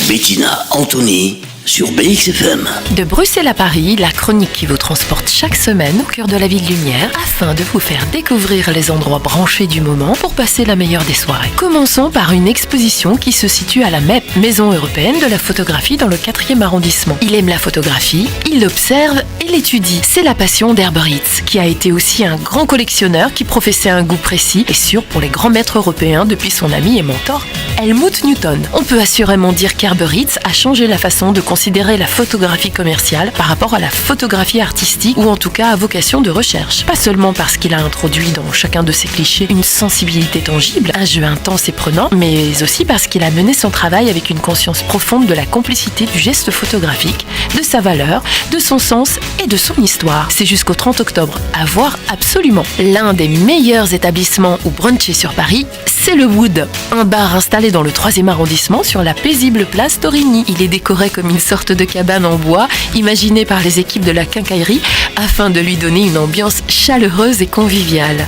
Bettina Anthony sur BXFM. De Bruxelles à Paris, la chronique qui vous transporte chaque semaine au cœur de la ville lumière afin de vous faire découvrir les endroits branchés du moment pour passer la meilleure des soirées. Commençons par une exposition qui se situe à la MEP, Maison européenne de la photographie dans le 4e arrondissement. Il aime la photographie, il l'observe et l'étudie. C'est la passion d'Herbert Ritz, qui a été aussi un grand collectionneur qui professait un goût précis et sûr pour les grands maîtres européens depuis son ami et mentor Helmut Newton. On peut assurément dire qu'Herbert Ritz a changé la façon de considérer la photographie commerciale par rapport à la photographie artistique ou en tout cas à vocation de recherche. Pas seulement parce qu'il a introduit dans chacun de ses clichés une sensibilité tangible, un jeu intense et prenant, mais aussi parce qu'il a mené son travail avec une conscience profonde de la complicité du geste photographique, de sa valeur, de son sens et de son histoire. C'est jusqu'au 30 octobre, à voir absolument. L'un des meilleurs établissements où bruncher sur Paris, c'est le Wood, un bar installé dans le 3e arrondissement sur la paisible place Torigny. Il est décoré comme une sorte de cabane en bois, imaginée par les équipes de la quincaillerie afin de lui donner une ambiance chaleureuse et conviviale.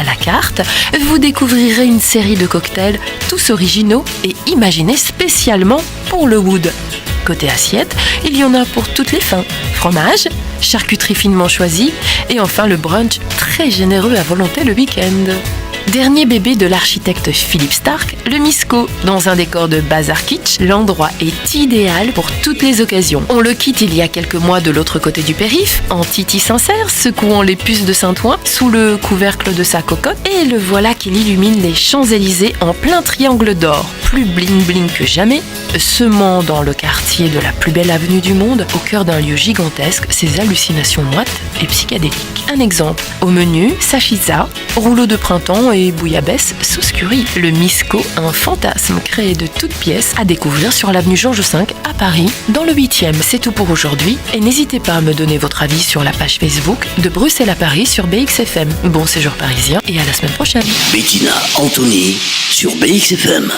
À la carte, vous découvrirez une série de cocktails tous originaux et imaginés spécialement pour le Wood. Côté assiette, il y en a pour toutes les fins. Fromage, charcuterie finement choisie et enfin le brunch très généreux à volonté le week-end. Dernier bébé de l'architecte Philippe Starck, le Misco. Dans un décor de bazar kitsch, l'endroit est idéal pour toutes les occasions. On le quitte il y a quelques mois de l'autre côté du périph', en titi sincère, secouant les puces de Saint-Ouen sous le couvercle de sa cocotte, et le voilà qu'il illumine les Champs-Élysées en plein triangle d'or, plus bling-bling que jamais, semant dans le quartier de la plus belle avenue du monde, au cœur d'un lieu gigantesque, ses hallucinations moites et psychédéliques. Un exemple, au menu, sachiza, rouleau de printemps et bouillabaisse sauce curry. Le Misco, un fantasme créé de toutes pièces à découvrir sur l'avenue Georges V à Paris, dans le 8e. C'est tout pour aujourd'hui et n'hésitez pas à me donner votre avis sur la page Facebook de Bruxelles à Paris sur BXFM. Bon séjour parisien et à la semaine prochaine. Bettina Anthony sur BXFM.